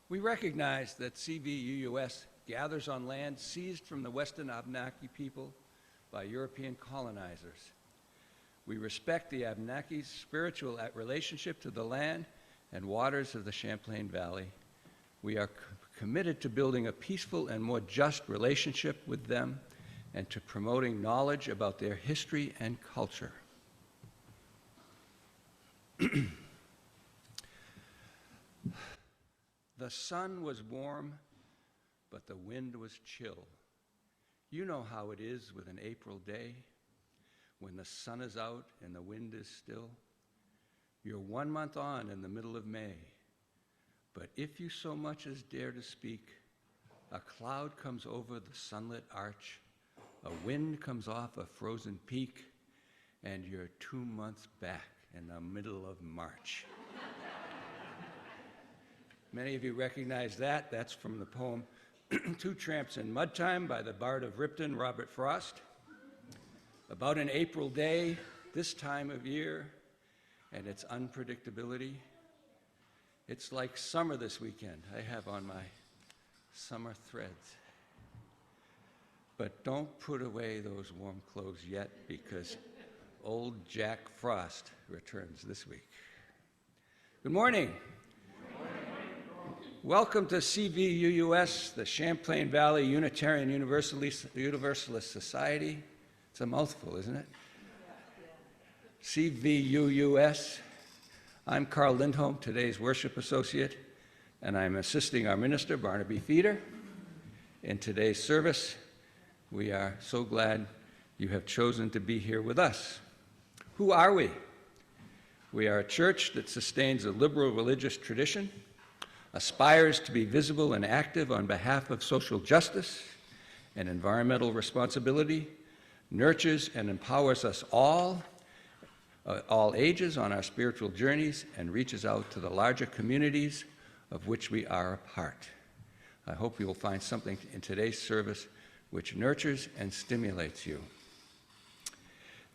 We recognize that CVUUS gathers on land seized from the Western Abenaki people by European colonizers. We respect the Abenaki's spiritual relationship to the land and waters of the Champlain Valley. We are committed to building a peaceful and more just relationship with them and to promoting knowledge about their history and culture. The sun was warm, but the wind was chill. You know how it is with an April day, when the sun is out and the wind is still. You're 1 month on in the middle of May, but if you so much as dare to speak, a cloud comes over the sunlit arch, a wind comes off a frozen peak, and you're 2 months back in the middle of March. Many of you recognize that. That's from the poem Two Tramps in Mud Time by the Bard of Ripton, Robert Frost. About an April day, this time of year, and its unpredictability. It's like summer this weekend. I have on my summer threads. But don't put away those warm clothes yet, because old Jack Frost returns this week. Good morning. Welcome to CVUUS, the Champlain Valley Unitarian Universalist Society. It's a mouthful, isn't it? CVUUS. I'm Carl Lindholm, today's worship associate, and I'm assisting our minister, Barnaby Feeder, in today's service. We are so glad you have chosen to be here with us. Who are we? We are a church that sustains a liberal religious tradition, aspires to be visible and active on behalf of social justice and environmental responsibility, nurtures and empowers us all ages on our spiritual journeys, and reaches out to the larger communities of which we are a part. I hope you will find something in today's service which nurtures and stimulates you.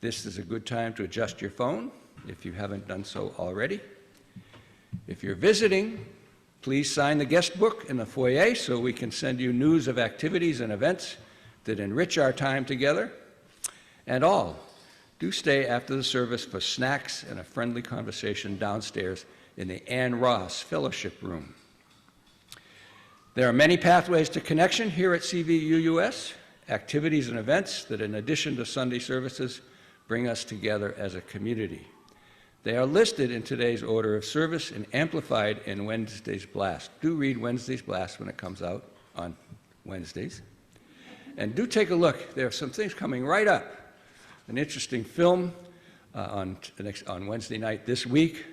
This is a good time to adjust your phone if you haven't done so already. If you're visiting, please sign the guest book in the foyer so we can send you news of activities and events that enrich our time together. And all, do stay after the service for snacks and a friendly conversation downstairs in the Ann Ross Fellowship Room. There are many pathways to connection here at CVUUS, activities and events that, in addition to Sunday services, bring us together as a community. They are listed in today's order of service and amplified in Wednesday's blast. Do read Wednesday's blast when it comes out on Wednesdays. And do take a look. There are some things coming right up. An interesting film on Wednesday night this week,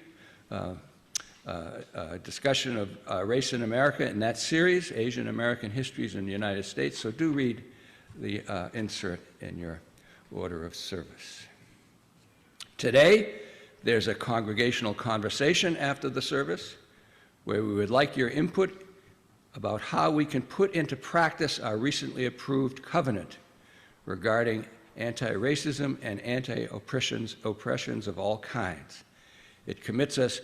a discussion of race in America in that series, Asian American Histories in the United States. So do read the insert in your order of service. Today, there's a congregational conversation after the service where we would like your input about how we can put into practice our recently approved covenant regarding anti-racism and anti-oppressions of all kinds. It commits us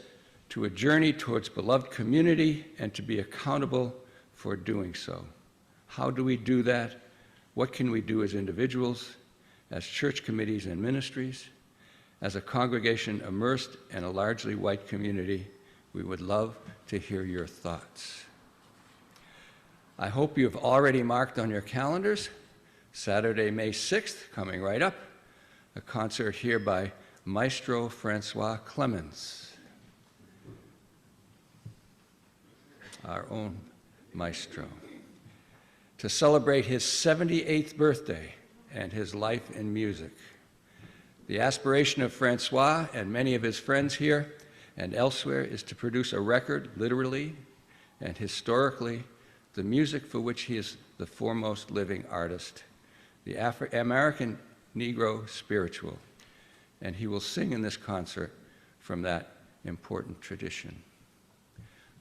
to a journey towards beloved community and to be accountable for doing so. How do we do that? What can we do as individuals, as church committees and ministries? As a congregation immersed in a largely white community, we would love to hear your thoughts. I hope you've already marked on your calendars Saturday, May 6th, coming right up, a concert here by Maestro Francois Clemens, our own maestro, to celebrate his 78th birthday and his life in music. The aspiration of Francois and many of his friends here and elsewhere is to produce a record, literally and historically, the music for which he is the foremost living artist, the American Negro spiritual, and he will sing in this concert from that important tradition.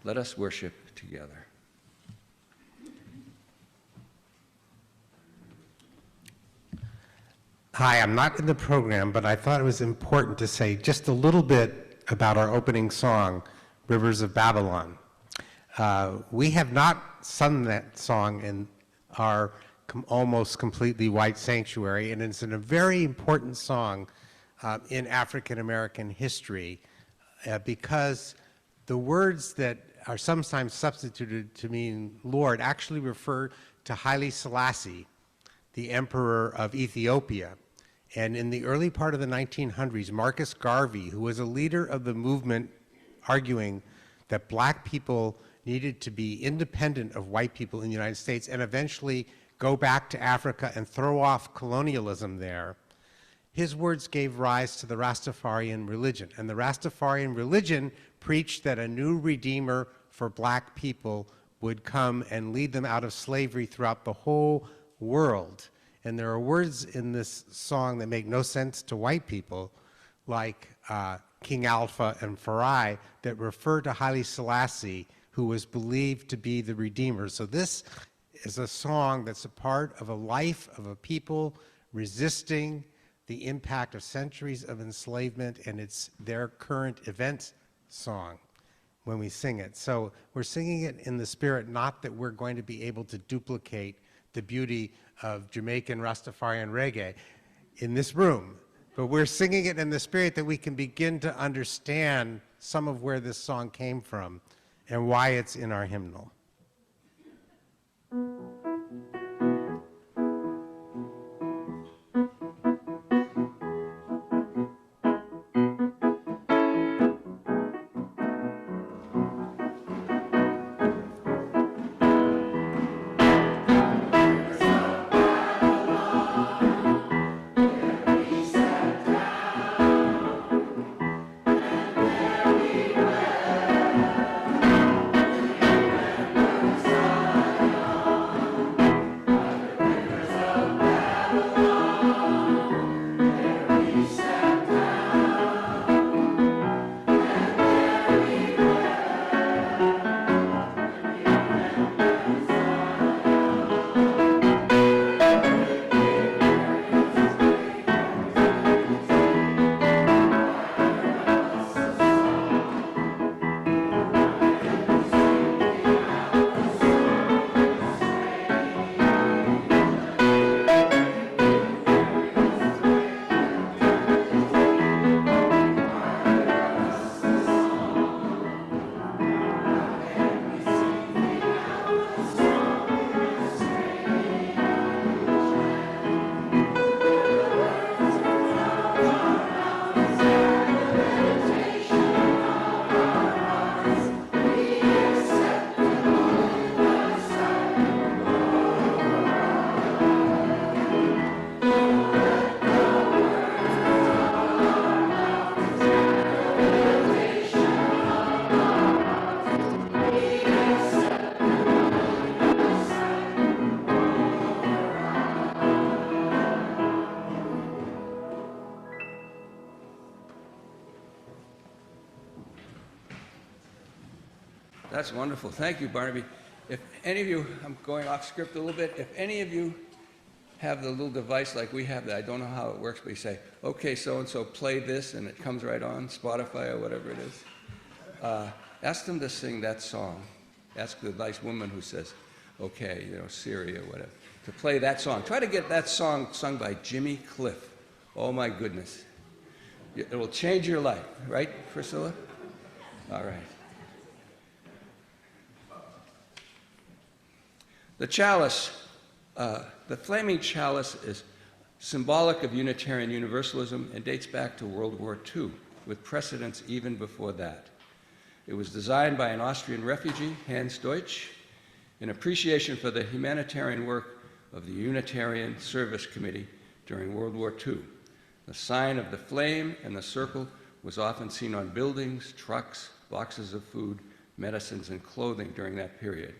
Let us worship together. Hi, I'm not in the program, but I thought it was important to say just a little bit about our opening song, Rivers of Babylon. We have not sung that song in our almost completely white sanctuary, and it's a very important song in African American history because the words that are sometimes substituted to mean Lord actually refer to Haile Selassie, the emperor of Ethiopia. And in the early part of the 1900s, Marcus Garvey, who was a leader of the movement arguing that black people needed to be independent of white people in the United States and eventually go back to Africa and throw off colonialism there, his words gave rise to the Rastafarian religion. And the Rastafarian religion preached that a new redeemer for black people would come and lead them out of slavery throughout the whole world. And there are words in this song that make no sense to white people, like King Alpha and Farai, that refer to Haile Selassie, who was believed to be the Redeemer. So this is a song that's a part of a life of a people resisting the impact of centuries of enslavement, and it's their current event song when we sing it. So we're singing it in the spirit, not that we're going to be able to duplicate the beauty of Jamaican Rastafarian reggae in this room, but we're singing it in the spirit that we can begin to understand some of where this song came from and why it's in our hymnal. That's wonderful. Thank you, Barnaby. If any of you, I'm going off script a little bit, if any of you have the little device like we have that, I don't know how it works, but you say, okay, so-and-so, play this, and it comes right on, Spotify or whatever it is. Ask them to sing that song. Ask the nice woman who says, okay, Siri or whatever, to play that song. Try to get that song sung by Jimmy Cliff. Oh, my goodness. It will change your life, right, Priscilla? All right. The chalice, the flaming chalice is symbolic of Unitarian Universalism and dates back to World War II, with precedents even before that. It was designed by an Austrian refugee, Hans Deutsch, in appreciation for the humanitarian work of the Unitarian Service Committee during World War II. The sign of the flame and the circle was often seen on buildings, trucks, boxes of food, medicines, and clothing during that period.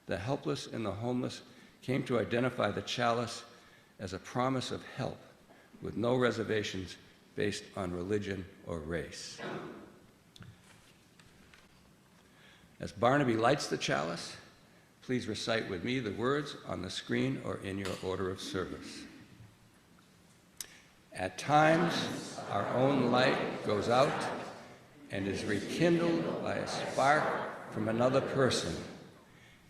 The helpless and the homeless came to identify the chalice as a promise of help with no reservations based on religion or race. As Barnaby lights the chalice, please recite with me the words on the screen or in your order of service. At times, our own light goes out and is rekindled by a spark from another person,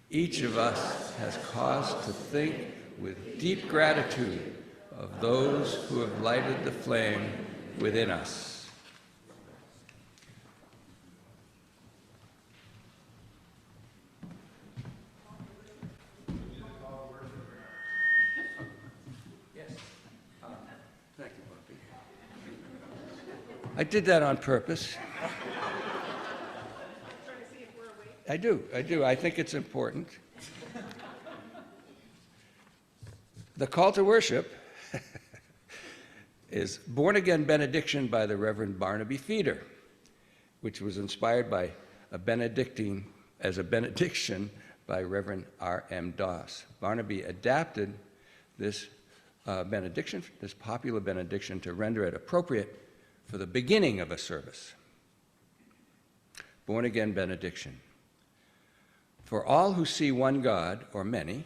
each of us has cause to think with deep gratitude of those who have lighted the flame within us. Thank you, Bobby. I did that on purpose. I do. I think it's important. The call to worship is Born Again Benediction by the Reverend Barnaby Feeder, which was inspired by a benediction by Reverend R.M. Doss. Barnaby adapted this benediction, this popular benediction, to render it appropriate for the beginning of a service. Born Again Benediction. For all who see one God, or many,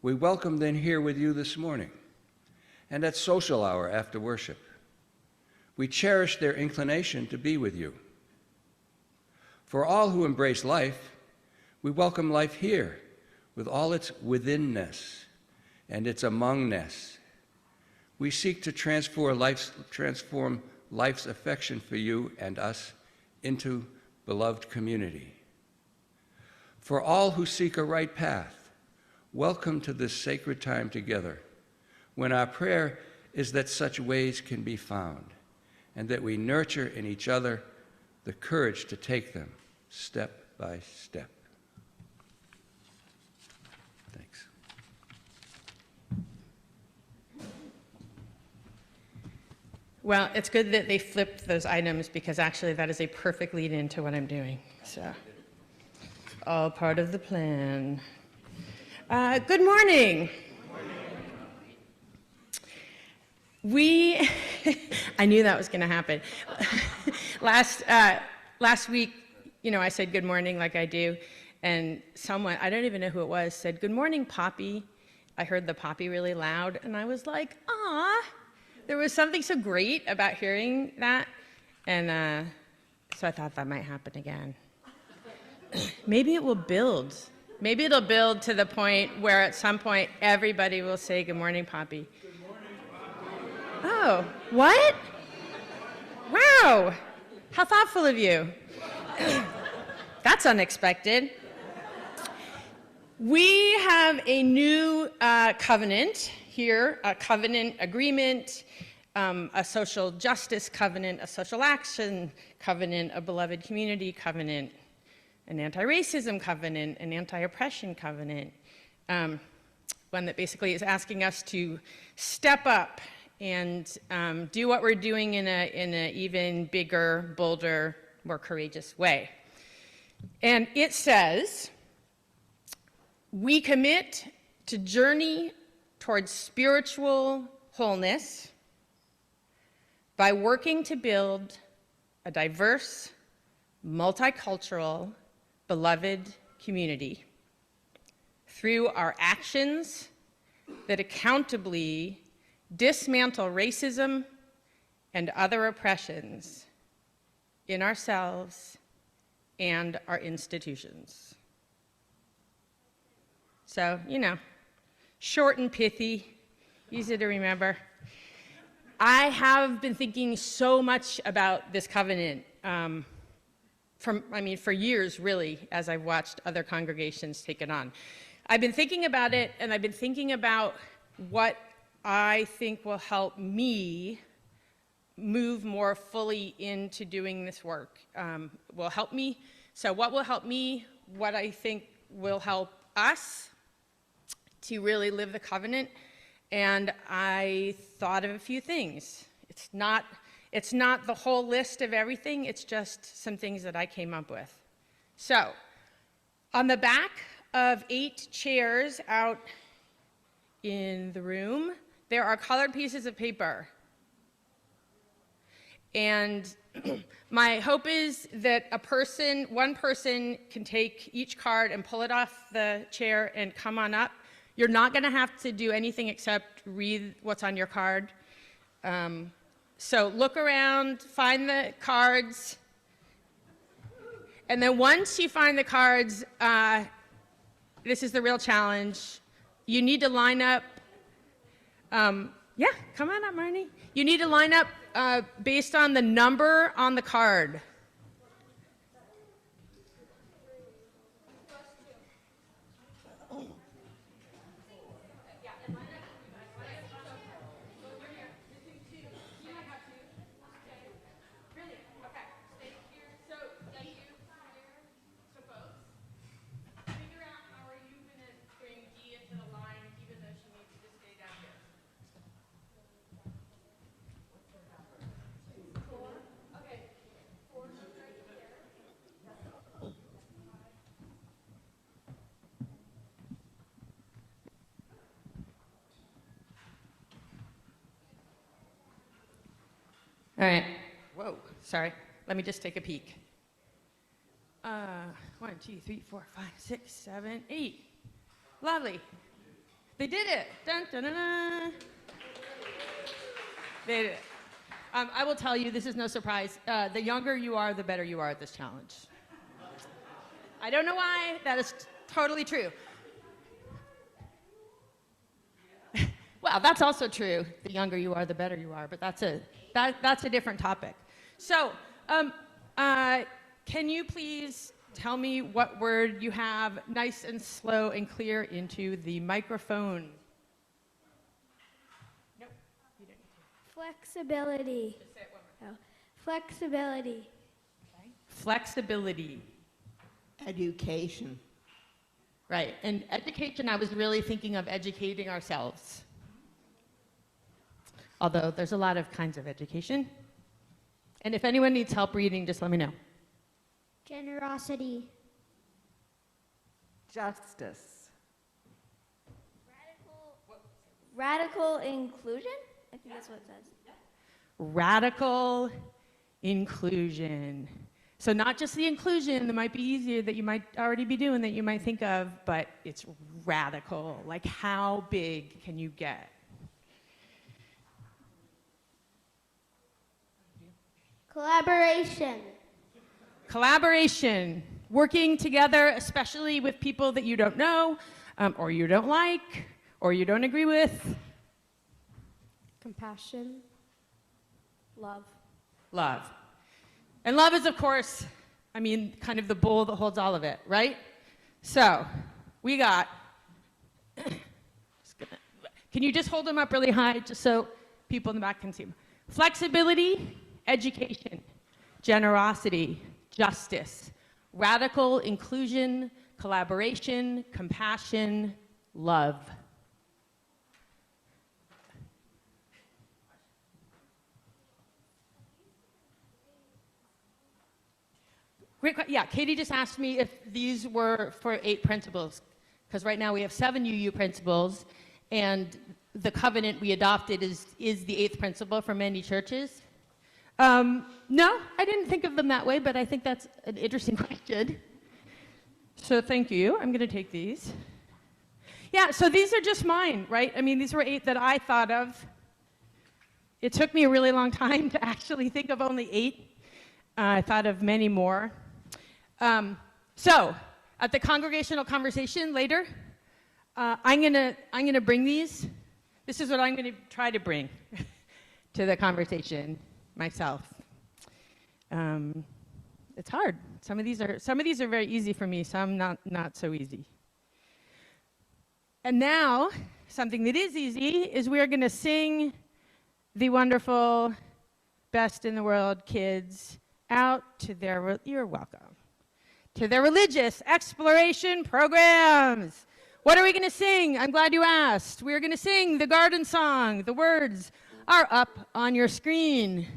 we welcome them here with you this morning and at social hour after worship. We cherish their inclination to be with you. For all who embrace life, we welcome life here with all its withinness and its amongness. We seek to transform life's affection for you and us into beloved community. For all who seek a right path, welcome to this sacred time together, when our prayer is that such ways can be found, and that we nurture in each other the courage to take them step by step. Thanks. Well, it's good that they flipped those items, because actually that is a perfect lead into what I'm doing. So, all part of the plan. Good morning. I knew that was going to happen. Last week, I said good morning like I do, and someone, I don't even know who it was, said, "Good morning, Poppy." I heard the Poppy really loud, and I was like, "Ah." There was something so great about hearing that, and so I thought that might happen again. Maybe it will build. Maybe it'll build to the point where at some point everybody will say, "Good morning, Poppy." Good morning, Poppy. Oh, what? Wow, how thoughtful of you. That's unexpected. We have a new covenant here, a covenant agreement, a social justice covenant, a social action covenant, a beloved community covenant, an anti-racism covenant, an anti-oppression covenant, one that basically is asking us to step up and do what we're doing in an even bigger, bolder, more courageous way. And it says, we commit to journey towards spiritual wholeness by working to build a diverse, multicultural, beloved community through our actions that accountably dismantle racism and other oppressions in ourselves and our institutions. So, short and pithy, easy to remember. I have been thinking so much about this covenant for years, really, as I've watched other congregations take it on. I've been thinking about it, and I've been thinking about what I think will help me move more fully into doing this work. Will help me. So what will help me, what I think will help us to really live the covenant, and I thought of a few things. It's not the whole list of everything, it's just some things that I came up with. So, on the back of 8 chairs out in the room, there are colored pieces of paper. And my hope is that one person can take each card and pull it off the chair and come on up. You're not going to have to do anything except read what's on your card. So look around, find the cards, And then once you find the cards, this is the real challenge. You need to line up, yeah, come on up, Marnie. You need to line up based on the number on the card. All right. Whoa, sorry. Let me just take a peek. 1, 2, 3, 4, 5, 6, 7, 8. Lovely. They did it. Dun, dun, dun, dun. They did it. I will tell you, this is no surprise. The younger you are, the better you are at this challenge. I don't know why. That is totally true. Well, that's also true. The younger you are, the better you are. But that's a different topic. So, can you please tell me what word you have nice and slow and clear into the microphone? Nope, you didn't. Flexibility. Just say it one more. Oh. Flexibility. Okay. Flexibility. Education. Right. And education, I was really thinking of educating ourselves. Although there's a lot of kinds of education. And if anyone needs help reading, just let me know. Generosity. Justice. Radical inclusion? I think that's what it says. Radical inclusion. So not just the inclusion that might be easier that you might already be doing that you might think of, but it's radical. Like how big can you get? Collaboration. Collaboration. Working together, especially with people that you don't know, or you don't like, or you don't agree with. Compassion. Love. Love. And love is, of course, I mean, kind of the bull that holds all of it, right? So, we got, can you just hold them up really high just so people in the back can see them? Flexibility, education, generosity, justice, radical inclusion, collaboration, compassion, love. Great question. Yeah, Katie just asked me if these were for 8 principles, because right now we have 7 UU principles, and the covenant we adopted is the 8th principle for many churches. No, I didn't think of them that way, but I think that's an interesting question. So thank you. I'm going to take these. Yeah, so these are just mine, right? I mean, these were 8 that I thought of. It took me a really long time to actually think of only 8. I thought of many more. So at the congregational conversation later, I'm gonna bring these. This is what I'm gonna try to bring to the conversation myself. It's hard. Some of these are very easy for me. Some not so easy. And now something that is easy is we are gonna sing the wonderful Best in the World kids out to their, you're welcome, to their religious exploration programs. What are we going to sing? I'm glad you asked. We're going to sing the garden song. The words are up on your screen.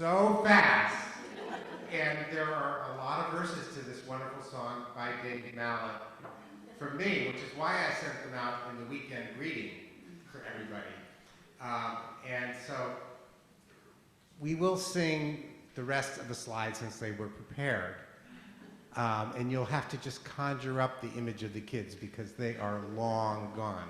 so fast. And there are a lot of verses to this wonderful song by David Mallet from me, which is why I sent them out in the weekend greeting for everybody. And so we will sing the rest of the slides since they were prepared. And you'll have to just conjure up the image of the kids because they are long gone.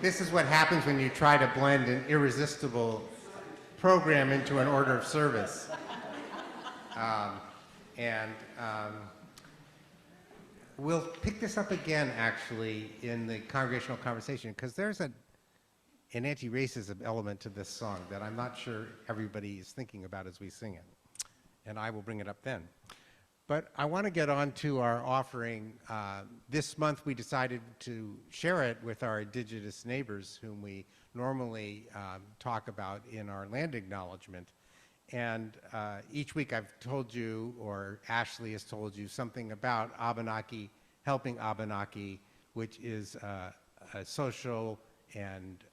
This is what happens when you try to blend an irresistible program into an order of service. We'll pick this up again, actually, in the congregational conversation, because there's an anti-racism element to this song that I'm not sure everybody is thinking about as we sing it. And I will bring it up then. But I want to get on to our offering. This month we decided to share it with our indigenous neighbors whom we normally talk about in our land acknowledgement. And each week I've told you, or Ashley has told you, something about Abenaki, Helping Abenaki, which is a social and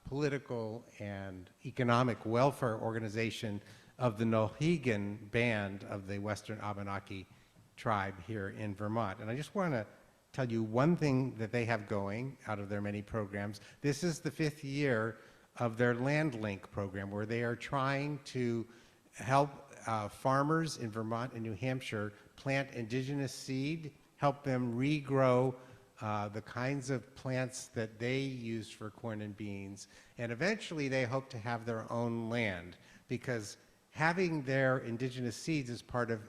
political and economic welfare organization of the Mohegan Band of the Western Abenaki tribe here in Vermont. And I just want to tell you one thing that they have going out of their many programs. This is the 5th year of their Land Link program, where they are trying to help farmers in Vermont and New Hampshire plant indigenous seed, help them regrow the kinds of plants that they use for corn and beans, and eventually they hope to have their own land, because having their indigenous seeds is part of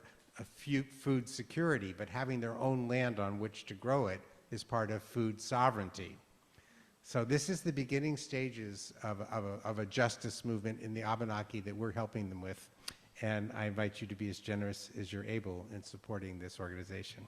food security, but having their own land on which to grow it is part of food sovereignty. So this is the beginning stages of a justice movement in the Abenaki that we're helping them with, and I invite you to be as generous as you're able in supporting this organization.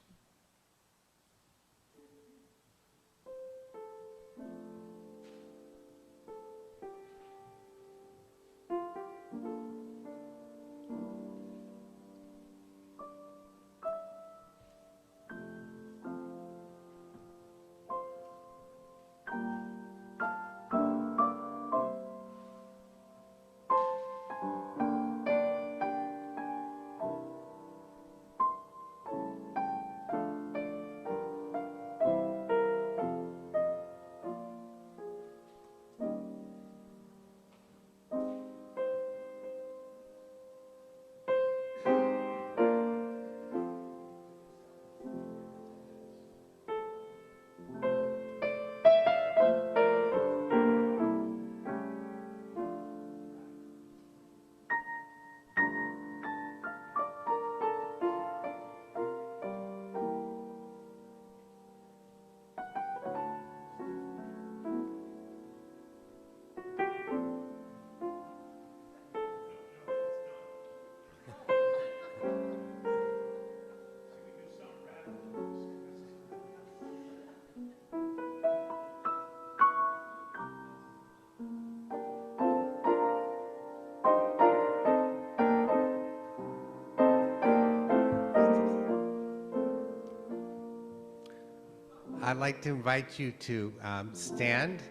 I'd like to invite you to stand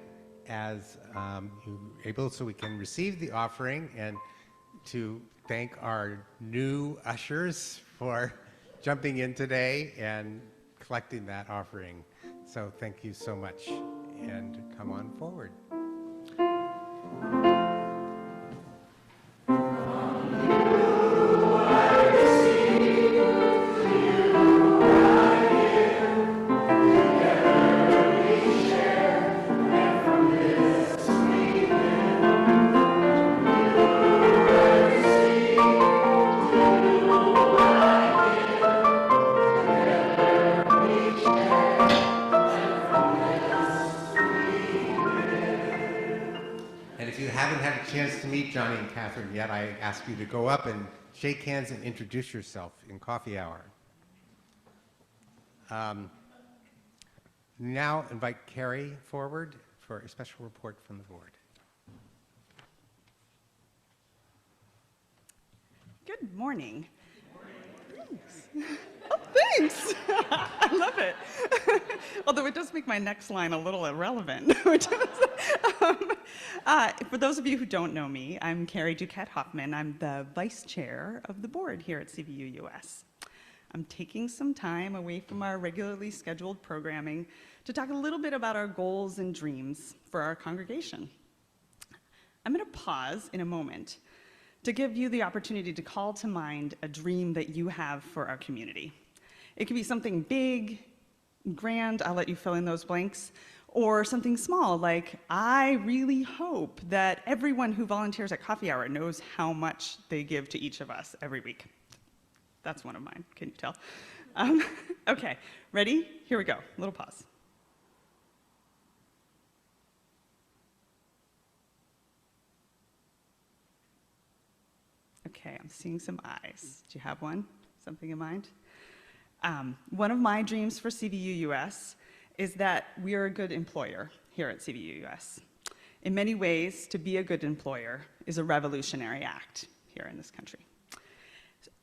as you're able, so we can receive the offering, and to thank our new ushers for jumping in today and collecting that offering. So thank you so much, and come on forward. And if you haven't had a chance to meet Johnny and Catherine yet, I ask you to go up and shake hands and introduce yourself in coffee hour. Now invite Carrie forward for a special report from the board. Good morning. Thanks. Oh, thanks. I love it. Although it does make my next line a little irrelevant. For those of you who don't know me, I'm Carrie Duquette Hoffman. I'm the vice chair of the board here at CVUUS. I'm taking some time away from our regularly scheduled programming to talk a little bit about our goals and dreams for our congregation. I'm going to pause in a moment to give you the opportunity to call to mind a dream that you have for our community. It could be something big, grand, I'll let you fill in those blanks, or something small, like, I really hope that everyone who volunteers at coffee hour knows how much they give to each of us every week. That's one of mine, can you tell? Okay, ready? Here we go, a little pause. Okay, I'm seeing some eyes. Do you have one? Something in mind? One of my dreams for CVUUS is that we are a good employer here at CVUUS. In many ways, to be a good employer is a revolutionary act here in this country.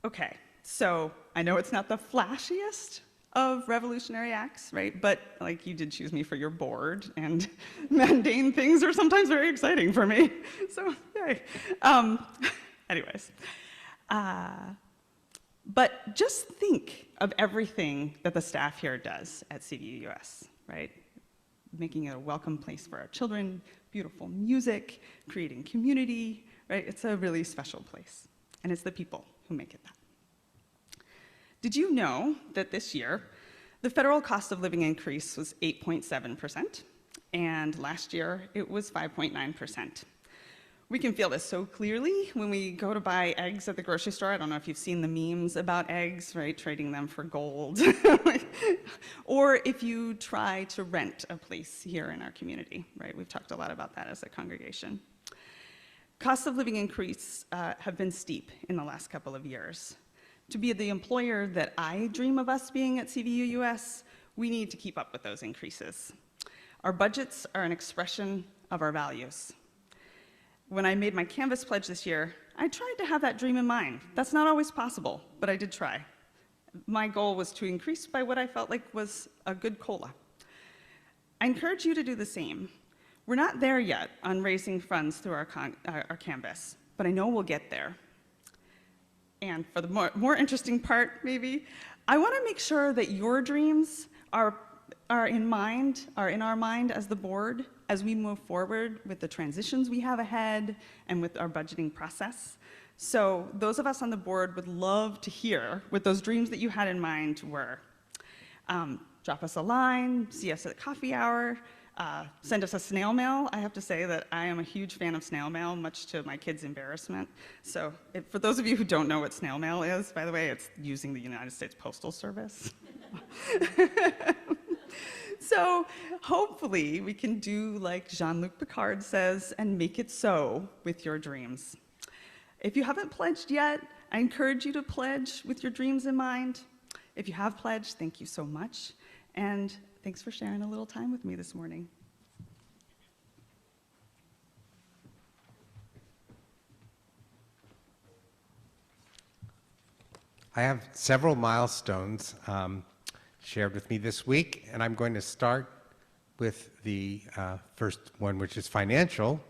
Okay, so I know it's not the flashiest of revolutionary acts, right? But like, you did choose me for your board, and mundane things are sometimes very exciting for me. So yay. Anyways, but just think of everything that the staff here does at CVUUS, right? Making it a welcome place for our children, beautiful music, creating community, right? It's a really special place, and it's the people who make it that. Did you know that this year, the federal cost of living increase was 8.7%, and last year it was 5.9%? We can feel this so clearly when we go to buy eggs at the grocery store. I don't know if you've seen the memes about eggs, right? Trading them for gold. Or if you try to rent a place here in our community, right? We've talked a lot about that as a congregation. Costs of living increase have been steep in the last couple of years. To be the employer that I dream of us being at CVUUS, we need to keep up with those increases. Our budgets are an expression of our values. When I made my Canvas pledge this year, I tried to have that dream in mind. That's not always possible, but I did try. My goal was to increase by what I felt like was a good COLA. I encourage you to do the same. We're not there yet on raising funds through our Canvas, but I know we'll get there. And for the more interesting part, maybe, I want to make sure that your dreams are in our mind as the board as we move forward with the transitions we have ahead and with our budgeting process. So those of us on the board would love to hear what those dreams that you had in mind were. Drop us a line, see us at coffee hour, send us a snail mail. I have to say that I am a huge fan of snail mail, much to my kids' embarrassment. So for those of you who don't know what snail mail is, by the way, it's using the United States Postal Service. So hopefully we can do like Jean-Luc Picard says and make it so with your dreams. If you haven't pledged yet, I encourage you to pledge with your dreams in mind. If you have pledged, thank you so much. And thanks for sharing a little time with me this morning. I have several milestones shared with me this week, and I'm going to start with the first one, which is financial.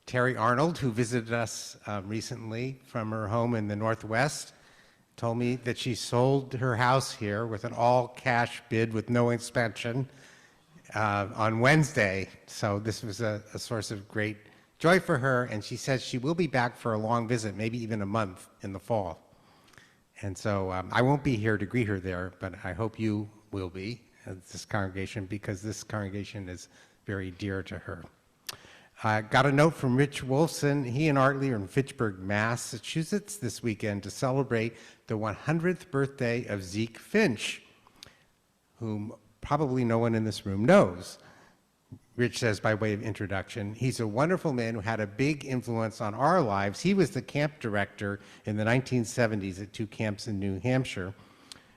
Terry Arnold, who visited us recently from her home in the Northwest, told me that she sold her house here with an all-cash bid with no inspection on Wednesday. So this was a source of great joy for her, and she says she will be back for a long visit, maybe even a month in the fall. And so I won't be here to greet her there, but I hope you will be at this congregation, because this congregation is very dear to her. I got a note from Rich Wolfson. He and Artley are in Fitchburg, Massachusetts this weekend to celebrate the 100th birthday of Zeke Finch, whom probably no one in this room knows. Rich says, by way of introduction, he's a wonderful man who had a big influence on our lives. He was the camp director in the 1970s at 2 camps in New Hampshire,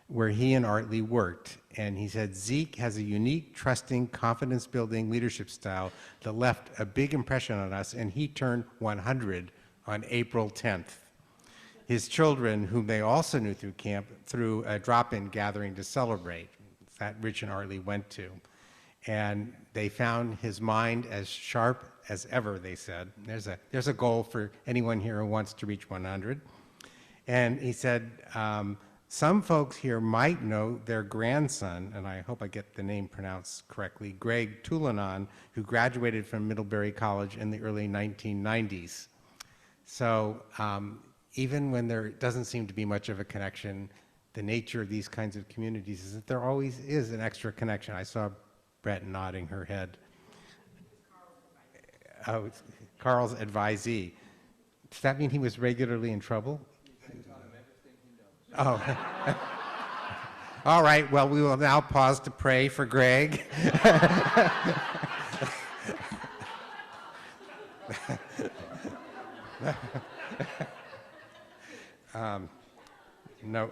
where he and Artley worked. And he said, Zeke has a unique, trusting, confidence-building leadership style that left a big impression on us, and he turned 100 on April 10th. His children, whom they also knew through camp, threw a drop-in gathering to celebrate that Rich and Artley went to. And they found his mind as sharp as ever, they said. There's a goal for anyone here who wants to reach 100. And he said, some folks here might know their grandson, and I hope I get the name pronounced correctly, Greg Tulanon, who graduated from Middlebury College in the early 1990s. So even when there doesn't seem to be much of a connection, the nature of these kinds of communities is that there always is an extra connection. I saw Brett nodding her head. Oh, it's Carl's advisee. Does that mean he was regularly in trouble? Oh. All right, well, we will now pause to pray for Greg. No.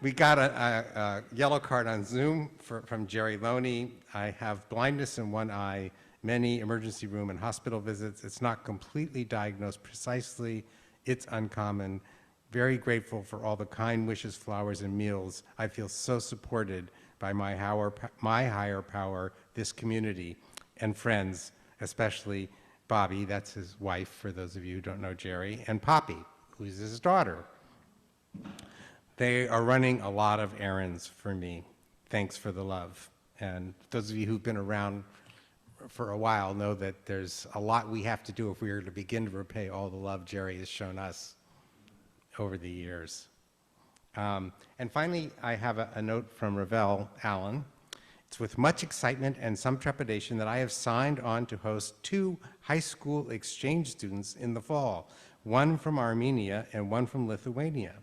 We got a yellow card on Zoom from Jerry Loney. I have blindness in one eye, many emergency room and hospital visits. It's not completely diagnosed precisely. It's uncommon. Very grateful for all the kind wishes, flowers, and meals. I feel so supported by my higher power, this community, and friends, especially Bobby, that's his wife, for those of you who don't know Jerry, and Poppy, who's his daughter. They are running a lot of errands for me. Thanks for the love. And those of you who've been around for a while know that there's a lot we have to do if we are to begin to repay all the love Jerry has shown us over the years. And finally, I have a note from Ravel Allen. It's with much excitement and some trepidation that I have signed on to host 2 high school exchange students in the fall, one from Armenia and one from Lithuania.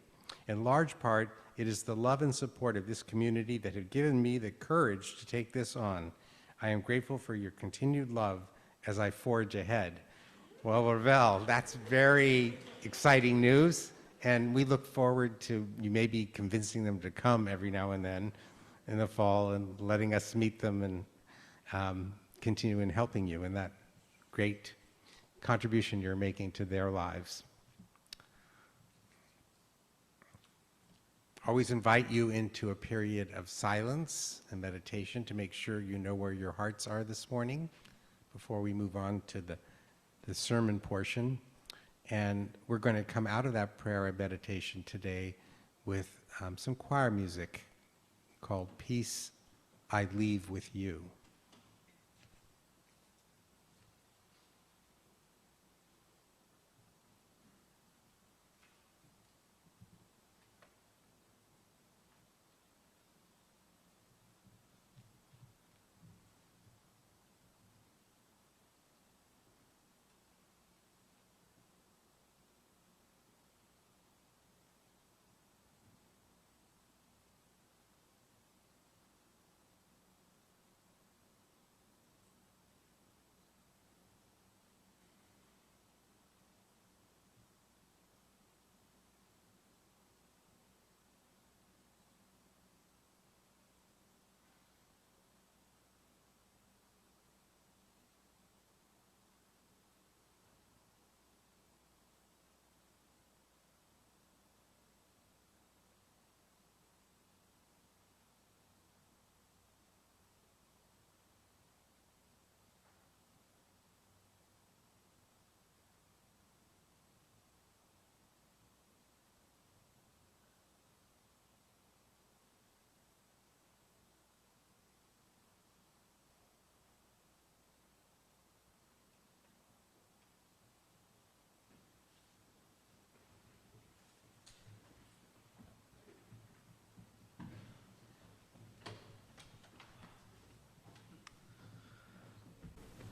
In large part, it is the love and support of this community that have given me the courage to take this on. I am grateful for your continued love as I forge ahead. Well, Ravel, that's very exciting news. And we look forward to you maybe convincing them to come every now and then in the fall and letting us meet them and continue in helping you in that great contribution you're making to their lives. Always invite you into a period of silence and meditation to make sure you know where your hearts are this morning before we move on to the sermon portion. And we're going to come out of that prayer and meditation today with some choir music called Peace I Leave With You.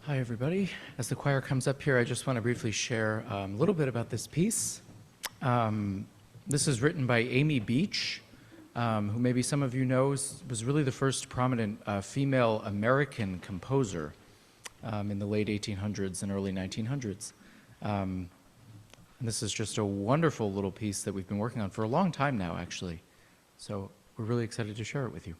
Hi, everybody. As the choir comes up here, I just want to briefly share a little bit about this piece. This is written by Amy Beach, who maybe some of you know was really the first prominent female American composer in the late 1800s and early 1900s. And this is just a wonderful little piece that we've been working on for a long time now, actually. So we're really excited to share it with you.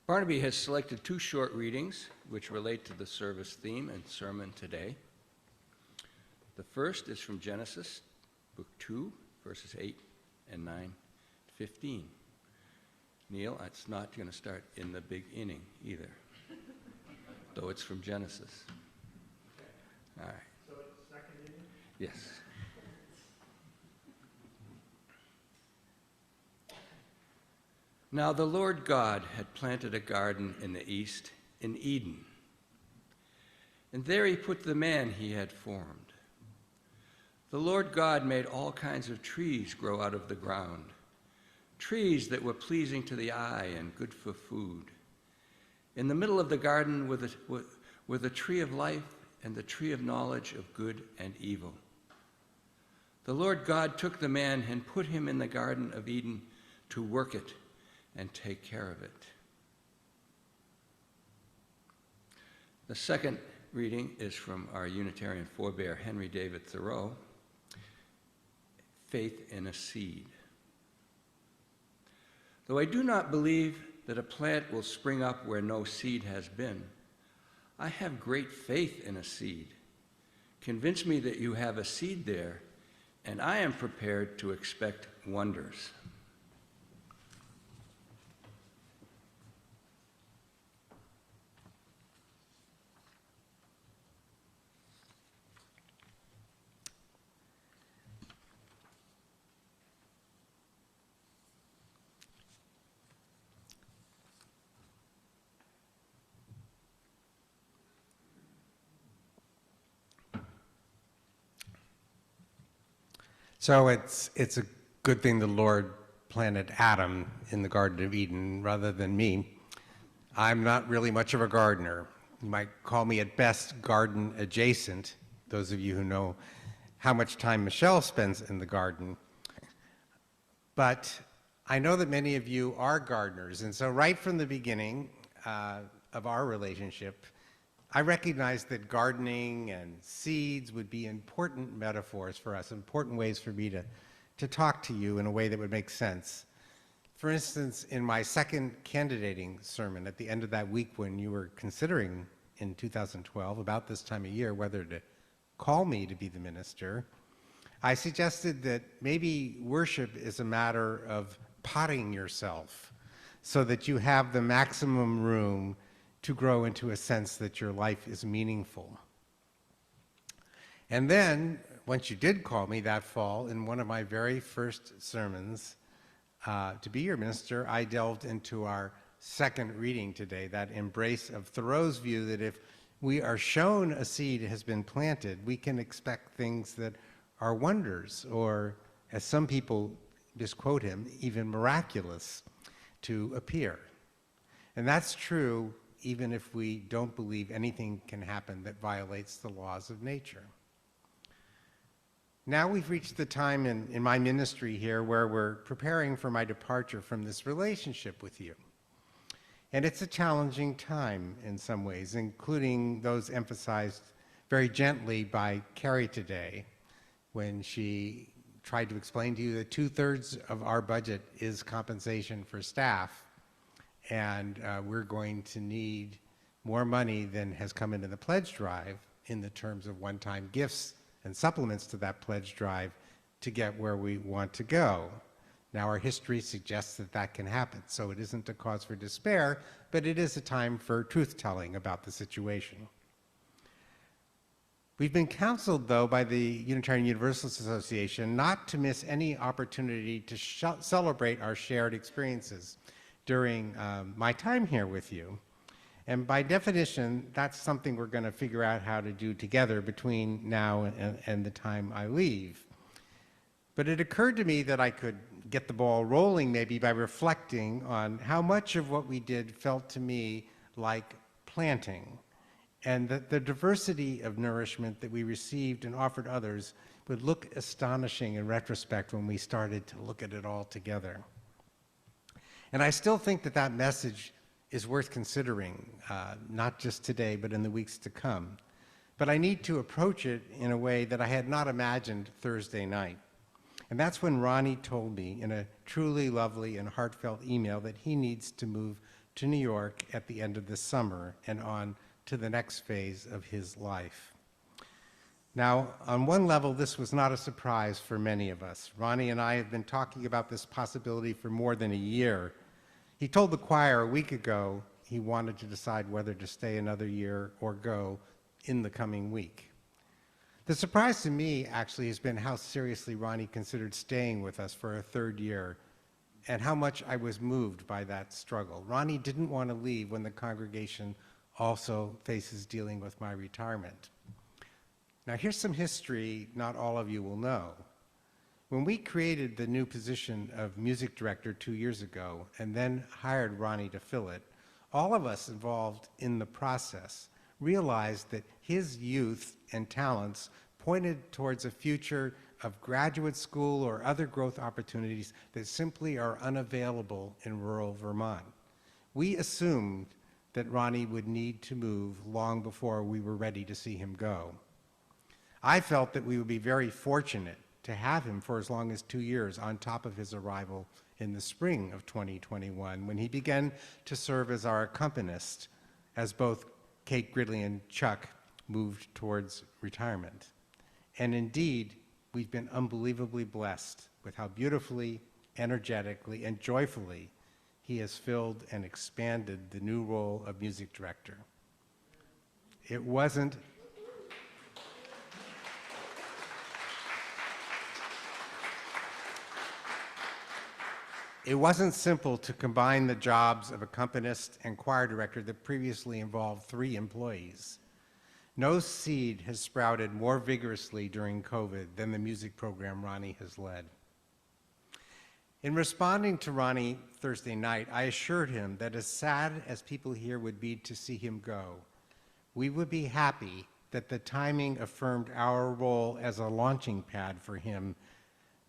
Barnaby has selected two short readings which relate to the service theme and sermon today. The first is from Genesis, book 2, verses 8 and 9 to 15. Neil, it's not going to start in the big inning either, though it's from Genesis. All right. So it's second inning? Yes. Now the Lord God had planted a garden in the east, in Eden, and there he put the man he had formed. The Lord God made all kinds of trees grow out of the ground, trees that were pleasing to the eye and good for food. In the middle of the garden were the tree of life and the tree of knowledge of good and evil. The Lord God took the man and put him in the Garden of Eden to work it and take care of it. The second reading is from our Unitarian forebear, Henry David Thoreau, Faith in a Seed. Though I do not believe that a plant will spring up where no seed has been, I have great faith in a seed. Convince me that you have a seed there, and I am prepared to expect wonders. So it's a good thing the Lord planted Adam in the Garden of Eden rather than me. I'm not really much of a gardener. You might call me at best garden adjacent. Those of you who know how much time Michelle spends in the garden. But I know that many of you are gardeners, and so right from the beginning of our relationship, I recognized that gardening and seeds would be important metaphors for us, important ways for me to talk to you in a way that would make sense. For instance, in my second candidating sermon at the end of that week when you were considering in 2012, about this time of year, whether to call me to be the minister, I suggested that maybe worship is a matter of potting yourself so that you have the maximum room to grow into a sense that your life is meaningful. And then, once you did call me that fall, in one of my very first sermons to be your minister, I delved into our second reading today, that embrace of Thoreau's view that if we are shown a seed has been planted, we can expect things that are wonders, or, as some people misquote him, even miraculous, to appear. And that's true even if we don't believe anything can happen that violates the laws of nature. Now we've reached the time in my ministry here where we're preparing for my departure from this relationship with you. And it's a challenging time in some ways, including those emphasized very gently by Carrie today when she tried to explain to you that 2/3 of our budget is compensation for staff, and we're going to need more money than has come into the pledge drive in the terms of one-time gifts and supplements to that pledge drive to get where we want to go. Now, our history suggests that that can happen, so it isn't a cause for despair, but it is a time for truth-telling about the situation. We've been counseled, though, by the Unitarian Universalist Association not to miss any opportunity to celebrate our shared experiences during my time here with you. And by definition, that's something we're going to figure out how to do together between now and the time I leave. But it occurred to me that I could get the ball rolling maybe by reflecting on how much of what we did felt to me like planting, and that the diversity of nourishment that we received and offered others would look astonishing in retrospect when we started to look at it all together. And I still think that that message is worth considering, not just today, but in the weeks to come. But I need to approach it in a way that I had not imagined Thursday night. And that's when Ronnie told me in a truly lovely and heartfelt email that he needs to move to New York at the end of this summer and on to the next phase of his life. Now, on one level, this was not a surprise for many of us. Ronnie and I have been talking about this possibility for more than a year. He told the choir a week ago he wanted to decide whether to stay another year or go in the coming week. The surprise to me, actually, has been how seriously Ronnie considered staying with us for a third year and how much I was moved by that struggle. Ronnie didn't want to leave when the congregation also faces dealing with my retirement. Now, here's some history not all of you will know. When we created the new position of music director 2 years ago and then hired Ronnie to fill it, all of us involved in the process realized that his youth and talents pointed towards a future of graduate school or other growth opportunities that simply are unavailable in rural Vermont. We assumed that Ronnie would need to move long before we were ready to see him go. I felt that we would be very fortunate to have him for as long as 2 years on top of his arrival in the spring of 2021 when he began to serve as our accompanist as both Kate Gridley and Chuck moved towards retirement. And indeed, we've been unbelievably blessed with how beautifully, energetically, and joyfully he has filled and expanded the new role of music director. It wasn't simple to combine the jobs of accompanist and choir director that previously involved 3 employees. No seed has sprouted more vigorously during COVID than the music program Ronnie has led. In responding to Ronnie Thursday night, I assured him that as sad as people here would be to see him go, we would be happy that the timing affirmed our role as a launching pad for him.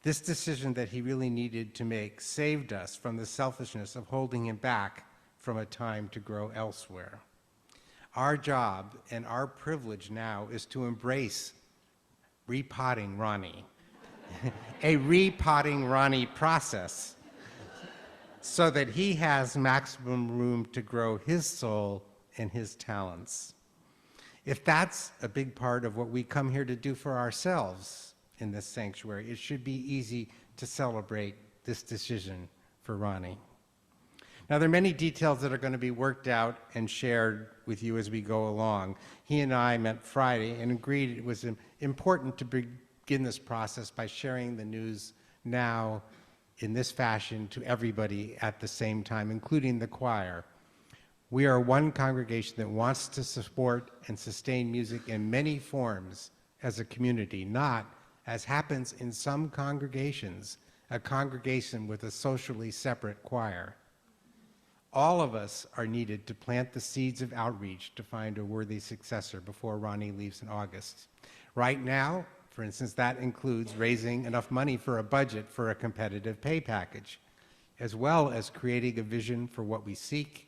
This decision that he really needed to make saved us from the selfishness of holding him back from a time to grow elsewhere. Our job and our privilege now is to embrace repotting Ronnie, a repotting Ronnie process, so that he has maximum room to grow his soul and his talents. If that's a big part of what we come here to do for ourselves in this sanctuary, it should be easy to celebrate this decision for Ronnie. Now, there are many details that are going to be worked out and shared with you as we go along. He and I met Friday and agreed it was important to begin this process by sharing the news now in this fashion to everybody at the same time, including the choir. We are one congregation that wants to support and sustain music in many forms as a community, not, as happens in some congregations, a congregation with a socially separate choir. All of us are needed to plant the seeds of outreach to find a worthy successor before Ronnie leaves in August. Right now, for instance, that includes raising enough money for a budget for a competitive pay package, as well as creating a vision for what we seek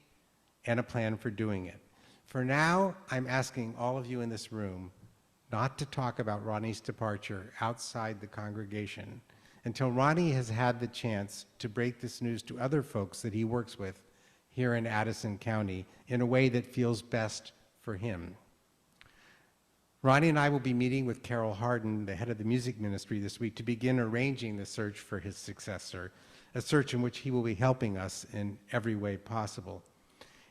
and a plan for doing it. For now, I'm asking all of you in this room not to talk about Ronnie's departure outside the congregation until Ronnie has had the chance to break this news to other folks that he works with here in Addison County in a way that feels best for him. Ronnie and I will be meeting with Carol Harden, the head of the music ministry, this week to begin arranging the search for his successor, a search in which he will be helping us in every way possible.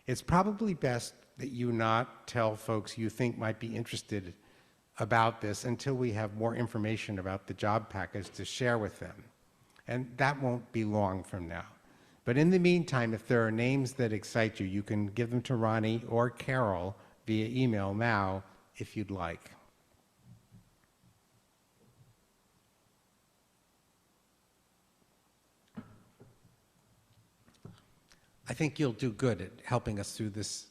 It's probably best that you not tell folks you think might be interested about this until we have more information about the job package to share with them. And that won't be long from now. But in the meantime, if there are names that excite you, you can give them to Ronnie or Carol via email now if you'd like. I think you'll do good at helping us through this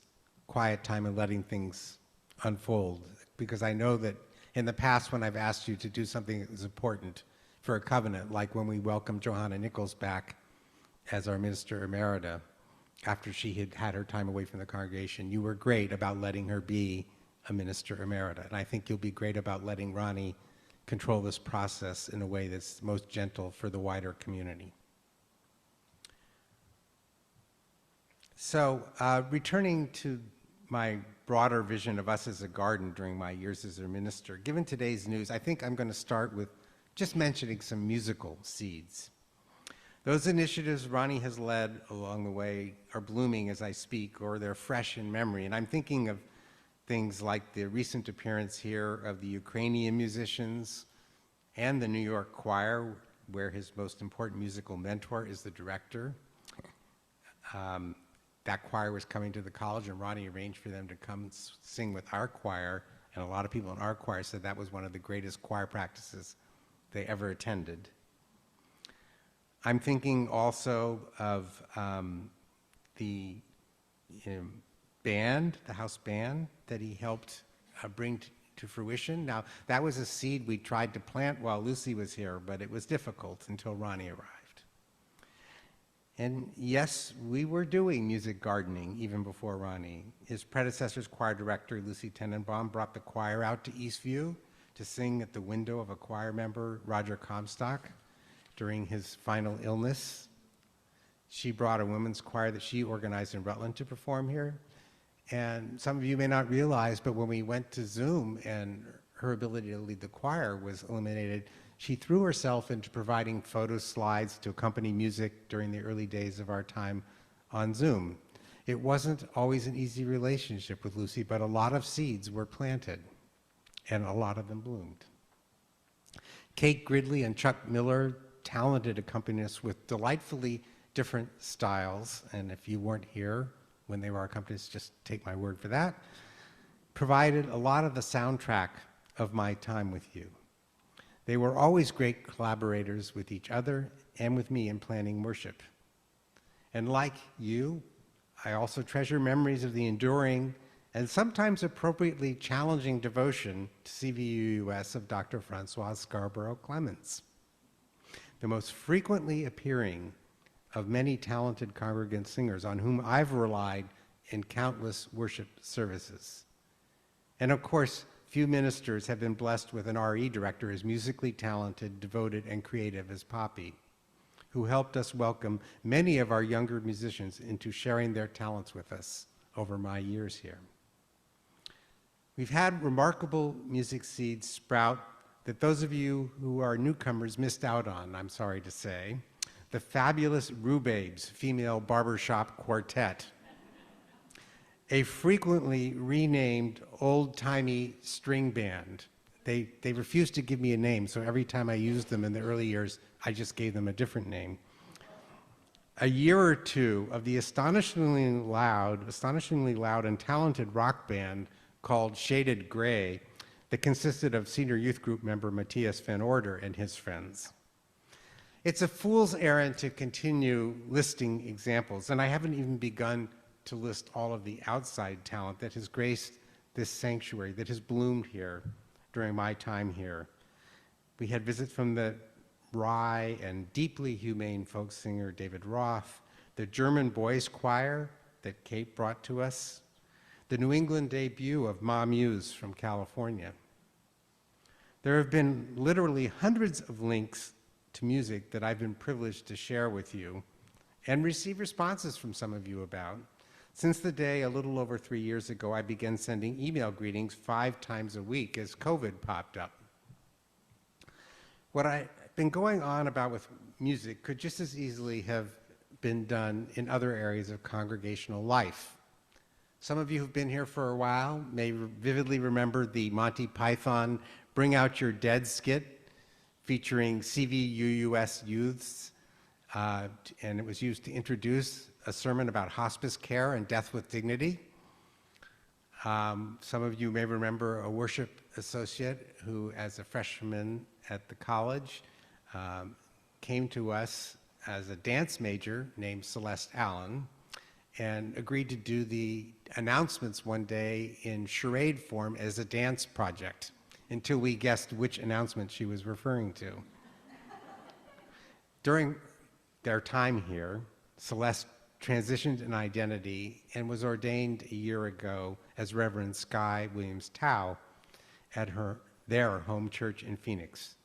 quiet time and letting things unfold, because I know that in the past when I've asked you to do something that was important for a covenant, like when we welcomed Johanna Nichols back as our minister emerita after she had had her time away from the congregation, you were great about letting her be a minister emerita. And I think you'll be great about letting Ronnie control this process in a way that's most gentle for the wider community. So returning to my broader vision of us as a garden during my years as a minister, given today's news, I think I'm going to start with just mentioning some musical seeds. Those initiatives Ronnie has led along the way are blooming as I speak, or they're fresh in memory. And I'm thinking of things like the recent appearance here of the Ukrainian musicians and the New York Choir, where his most important musical mentor is the director. That choir was coming to the college, and Ronnie arranged for them to come sing with our choir, and a lot of people in our choir said that was one of the greatest choir practices they ever attended. I'm thinking also of the band, the house band, that he helped bring to fruition. Now, that was a seed we tried to plant while Lucy was here, but it was difficult until Ronnie arrived. And yes, we were doing music gardening even before Ronnie. His predecessor's choir director, Lucy Tenenbaum, brought the choir out to Eastview to sing at the window of a choir member, Roger Comstock, during his final illness. She brought a women's choir that she organized in Rutland to perform here. And some of you may not realize, but when we went to Zoom and her ability to lead the choir was eliminated, she threw herself into providing photo slides to accompany music during the early days of our time on Zoom. It wasn't always an easy relationship with Lucy, but a lot of seeds were planted, and a lot of them bloomed. Kate Gridley and Chuck Miller, talented accompanists with delightfully different styles, and if you weren't here when they were our accompanists, just take my word for that, provided a lot of the soundtrack of my time with you. They were always great collaborators with each other and with me in planning worship. And like you, I also treasure memories of the enduring and sometimes appropriately challenging devotion to CVUUS of Dr. Francois Scarborough Clements, the most frequently appearing of many talented congregant singers on whom I've relied in countless worship services. And of course, few ministers have been blessed with an RE director as musically talented, devoted, and creative as Poppy, who helped us welcome many of our younger musicians into sharing their talents with us over my years here. We've had remarkable music seeds sprout that those of you who are newcomers missed out on, I'm sorry to say. The fabulous Rubabes female barbershop quartet, a frequently renamed old-timey string band. They refused to give me a name, so every time I used them in the early years, I just gave them a different name. A year or two of the astonishingly loud and talented rock band called Shaded Gray that consisted of senior youth group member Matthias Van Order and his friends. It's a fool's errand to continue listing examples, and I haven't even begun to list all of the outside talent that has graced this sanctuary, that has bloomed here during my time here. We had visits from the wry and deeply humane folk singer David Roth, the German boys choir that Kate brought to us, the New England debut of Ma Muse from California. There have been literally hundreds of links to music that I've been privileged to share with you and receive responses from some of you about. Since the day a little over 3 years ago, I began sending email greetings 5 times a week as COVID popped up. What I've been going on about with music could just as easily have been done in other areas of congregational life. Some of you who've been here for a while may vividly remember the Monty Python Bring Out Your Dead skit featuring CVUUS youths, and it was used to introduce a sermon about hospice care and death with dignity. Some of you may remember a worship associate who, as a freshman at the college, came to us as a dance major named Celeste Allen and agreed to do the announcements one day in charade form as a dance project until we guessed which announcement she was referring to. During their time here, Celeste transitioned in identity and was ordained a year ago as Reverend Sky Williams Tao at their home church in Phoenix.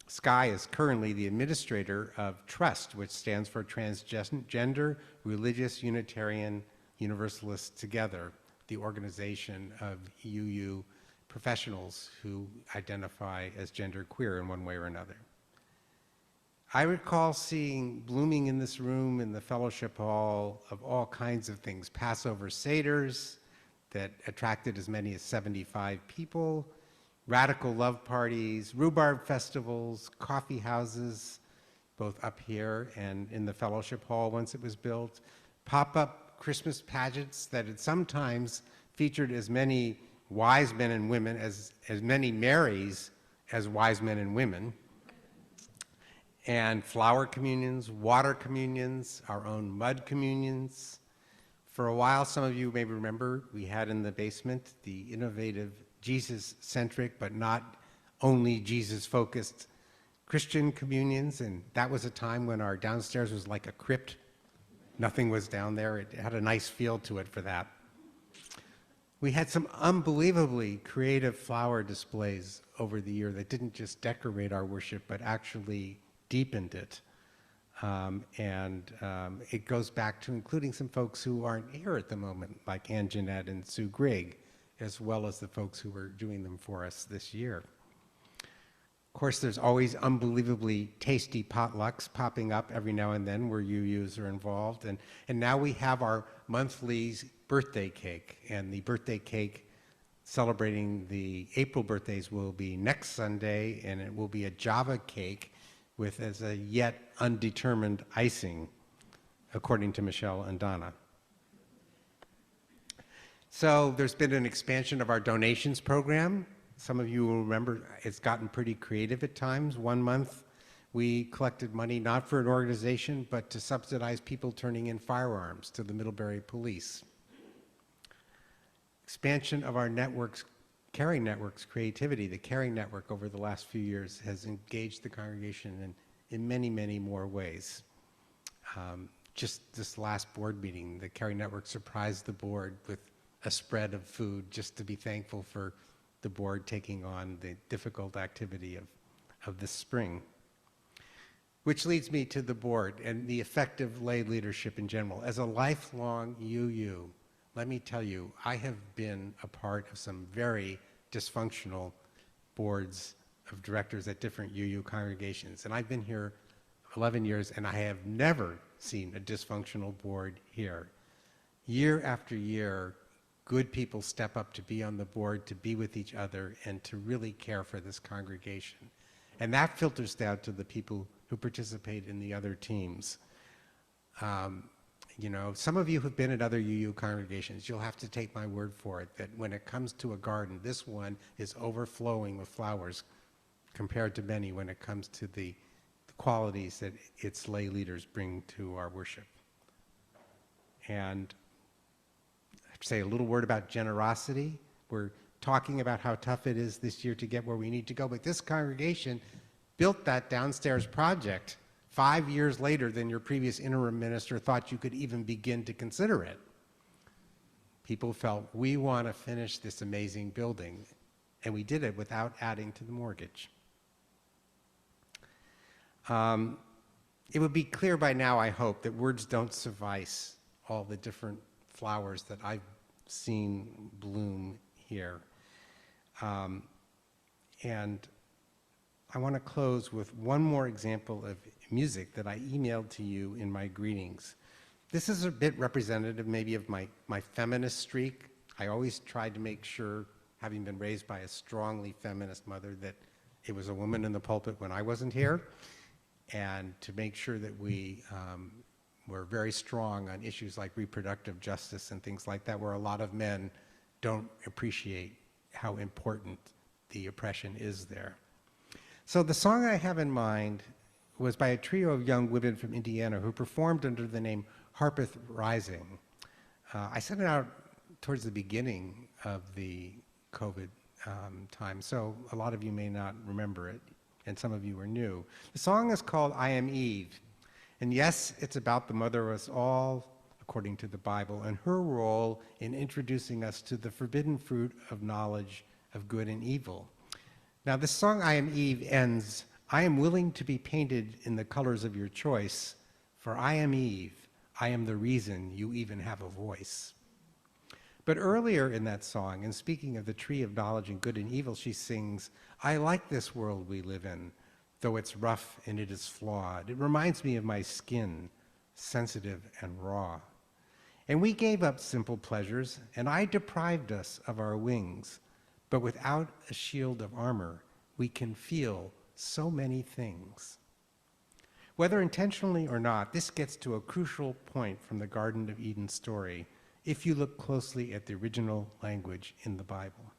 Sky is currently the administrator of TRUST, which stands for Transgender Religious Unitarian Universalists Together, the organization of UU professionals who identify as genderqueer in one way or another. I recall seeing blooming in this room in the fellowship hall of all kinds of things, Passover seders that attracted as many as 75 people, radical love parties, rhubarb festivals, coffee houses, both up here and in the fellowship hall once it was built, pop-up Christmas pageants that had sometimes featured as many wise men and women, as many Marys as wise men and women, and flower communions, water communions, our own mud communions. For a while, some of you may remember, we had in the basement the innovative Jesus-centric, but not only Jesus-focused Christian communions, and that was a time when our downstairs was like a crypt. Nothing was down there. It had a nice feel to it for that. We had some unbelievably creative flower displays over the year that didn't just decorate our worship, but actually deepened it. It goes back to including some folks who aren't here at the moment, like Ann Jeanette and Sue Grigg, as well as the folks who are doing them for us this year. Of course, there's always unbelievably tasty potlucks popping up every now and then where UUs are involved. And now we have our monthly birthday cake. And the birthday cake celebrating the April birthdays will be next Sunday, and it will be a Java cake with as a yet undetermined icing, according to Michelle and Donna. So there's been an expansion of our donations program. Some of you will remember it's gotten pretty creative at times. One month we collected money not for an organization, but to subsidize people turning in firearms to the Middlebury police. Expansion of our networks, caring networks, creativity. The caring network over the last few years has engaged the congregation in many, many more ways. Just this last board meeting, the caring network surprised the board with a spread of food just to be thankful for the board taking on the difficult activity of this spring. Which leads me to the board and the effective lay leadership in general. As a lifelong UU, let me tell you, I have been a part of some very dysfunctional boards of directors at different UU congregations. And I've been here 11 years, and I have never seen a dysfunctional board here. Year after year, good people step up to be on the board, to be with each other, and to really care for this congregation. And that filters down to the people who participate in the other teams. You know, some of you have been at other UU congregations. You'll have to take my word for it that when it comes to a garden, this one is overflowing with flowers compared to many when it comes to the qualities that its lay leaders bring to our worship. And I'd say a little word about generosity. We're talking about how tough it is this year to get where we need to go, but this congregation built that downstairs project 5 years later than your previous interim minister thought you could even begin to consider it. People felt, we want to finish this amazing building, and we did it without adding to the mortgage. It would be clear by now, I hope, that words don't suffice all the different flowers that I've seen bloom here. And I want to close with one more example of music that I emailed to you in my greetings. This is a bit representative maybe of my feminist streak. I always tried to make sure, having been raised by a strongly feminist mother, that it was a woman in the pulpit when I wasn't here, and to make sure that we were very strong on issues like reproductive justice and things like that, where a lot of men don't appreciate how important the oppression is there. So the song I have in mind was by a trio of young women from Indiana who performed under the name Harpeth Rising. I sent it out towards the beginning of the COVID time, so a lot of you may not remember it, and some of you are new. The song is called I Am Eve, and yes, it's about the mother of us all, according to the Bible, and her role in introducing us to the forbidden fruit of knowledge of good and evil. Now, this song, I Am Eve, ends, I am willing to be painted in the colors of your choice, for I am Eve. I am the reason you even have a voice. But earlier in that song, in speaking of the tree of knowledge and good and evil, she sings, I like this world we live in, though it's rough and it is flawed. It reminds me of my skin, sensitive and raw. And we gave up simple pleasures, and I deprived us of our wings. But without a shield of armor, we can feel so many things. Whether intentionally or not, this gets to a crucial point from the Garden of Eden story, if you look closely at the original language in the Bible.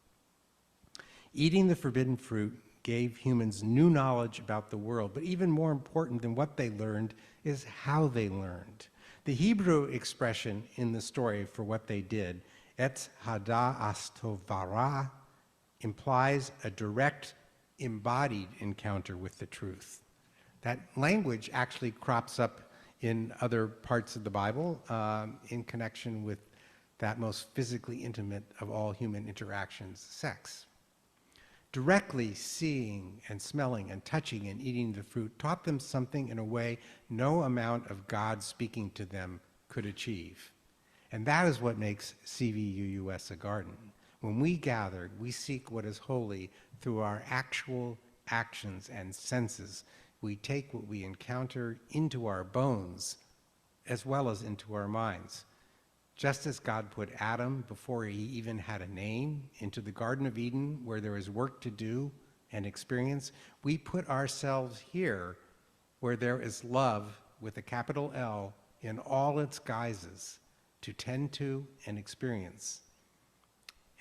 Eating the forbidden fruit gave humans new knowledge about the world, but even more important than what they learned is how they learned. The Hebrew expression in the story for what they did, etz hada astovara, implies a direct, embodied encounter with the truth. That language actually crops up in other parts of the Bible in connection with that most physically intimate of all human interactions, sex. Directly seeing and smelling and touching and eating the fruit taught them something in a way no amount of God speaking to them could achieve. And that is what makes CVUUS a garden. When we gather, we seek what is holy through our actual actions and senses. We take what we encounter into our bones as well as into our minds. Just as God put Adam, before he even had a name, into the Garden of Eden where there is work to do and experience, we put ourselves here where there is love with a capital L in all its guises to tend to and experience.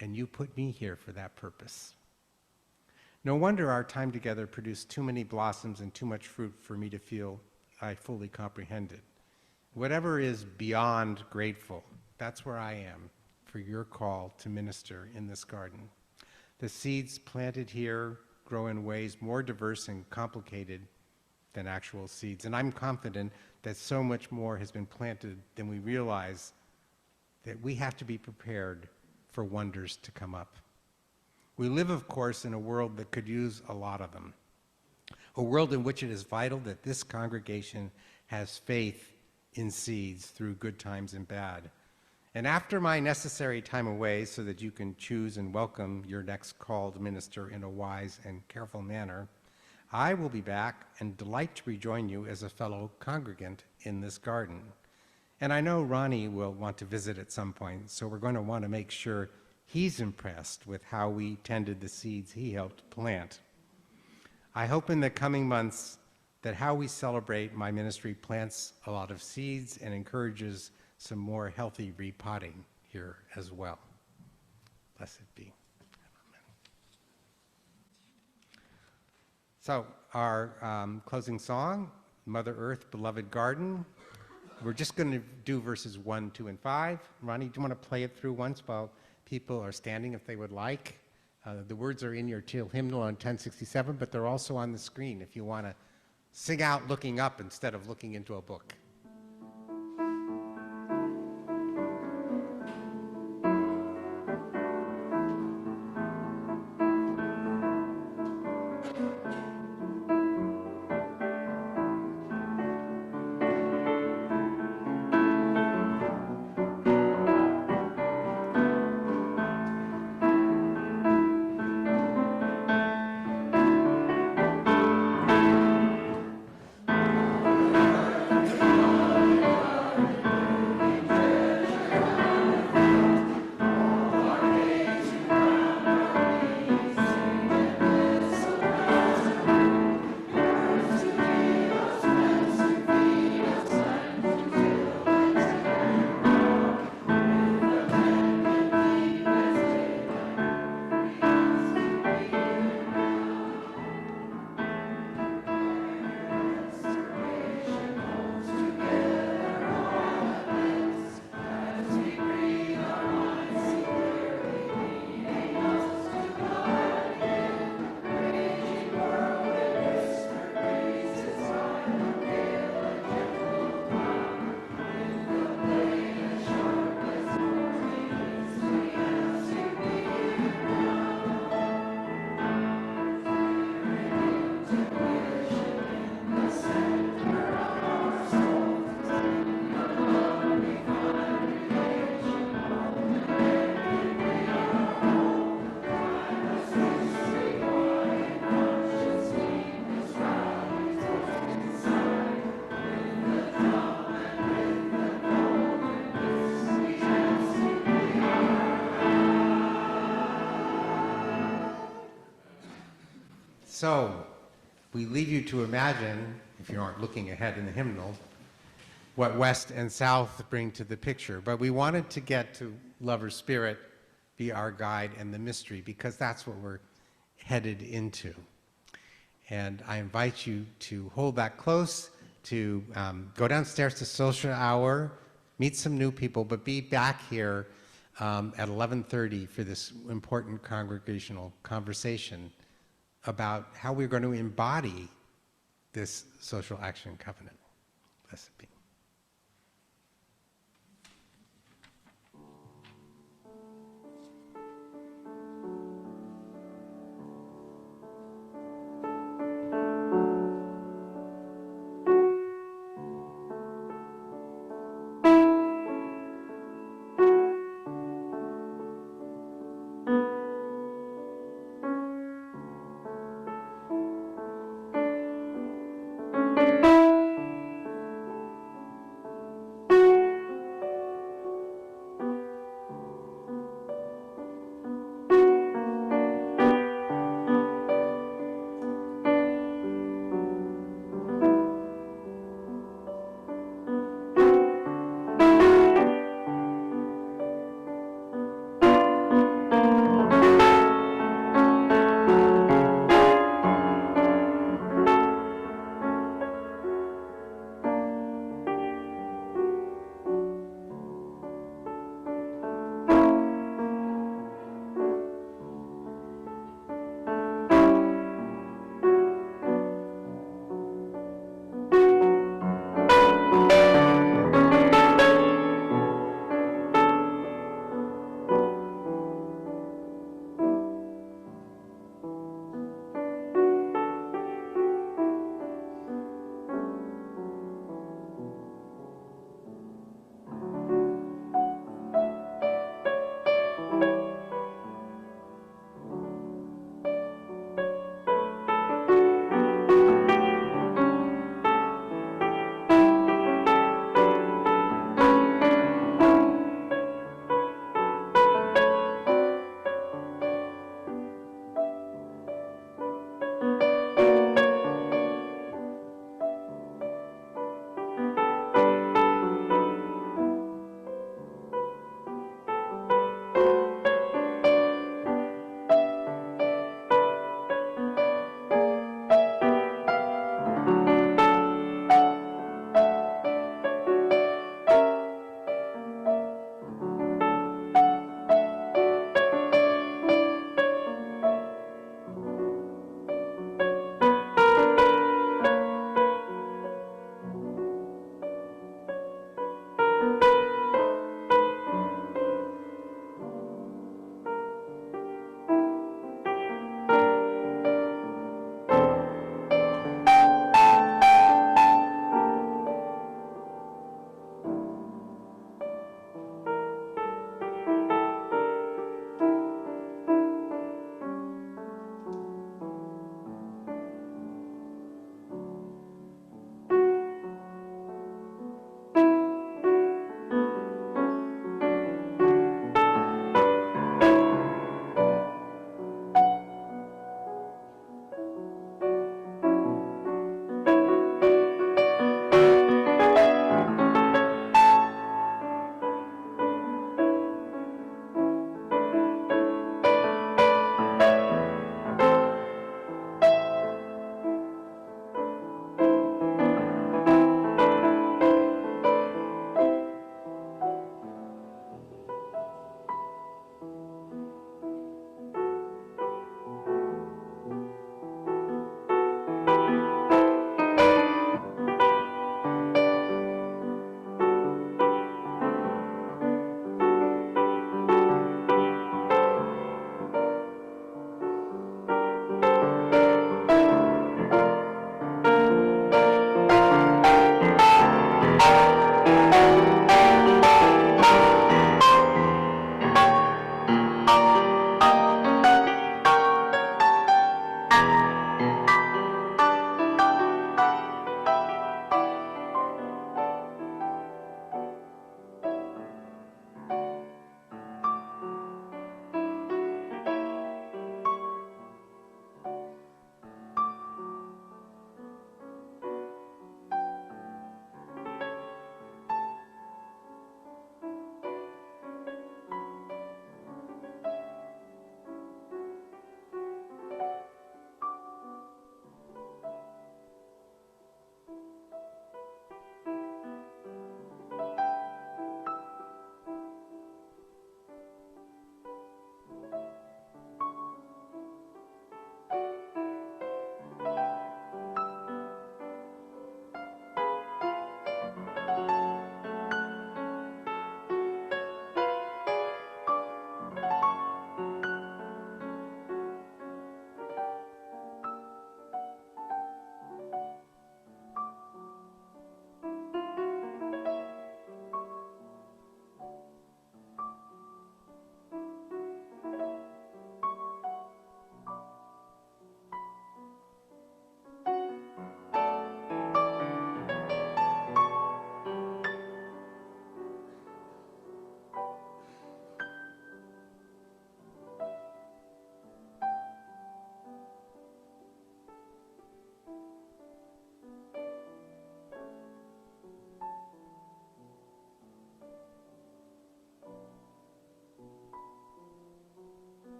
And you put me here for that purpose. No wonder our time together produced too many blossoms and too much fruit for me to feel I fully comprehended. Whatever is beyond grateful, that's where I am for your call to minister in this garden. The seeds planted here grow in ways more diverse and complicated than actual seeds, and I'm confident that so much more has been planted than we realize, that we have to be prepared for wonders to come up. We live, of course, in a world that could use a lot of them, a world in which it is vital that this congregation has faith in seeds through good times and bad. And after my necessary time away so that you can choose and welcome your next called minister in a wise and careful manner, I will be back and delight to rejoin you as a fellow congregant in this garden. And I know Ronnie will want to visit at some point, so we're going to want to make sure he's impressed with how we tended the seeds he helped plant. I hope in the coming months that how we celebrate my ministry plants a lot of seeds and encourages some more healthy repotting here as well. Blessed be. So our closing song, Mother Earth, Beloved Garden. We're just going to do verses 1, 2, and 5. Ronnie, do you want to play it through once while people are standing if they would like? The words are in your teal hymnal on 1067, but they're also on the screen if you want to sing out looking up instead of looking into a book. So, we leave you to imagine, if you aren't looking ahead in the hymnal, what West and South bring to the picture. But we wanted to get to Lover's Spirit be our guide and the mystery, because that's what we're headed into. And I invite you to hold that close, to go downstairs to social hour, meet some new people, but be back here at 11:30 for this important congregational conversation about how we're going to embody this social action covenant. Blessed be.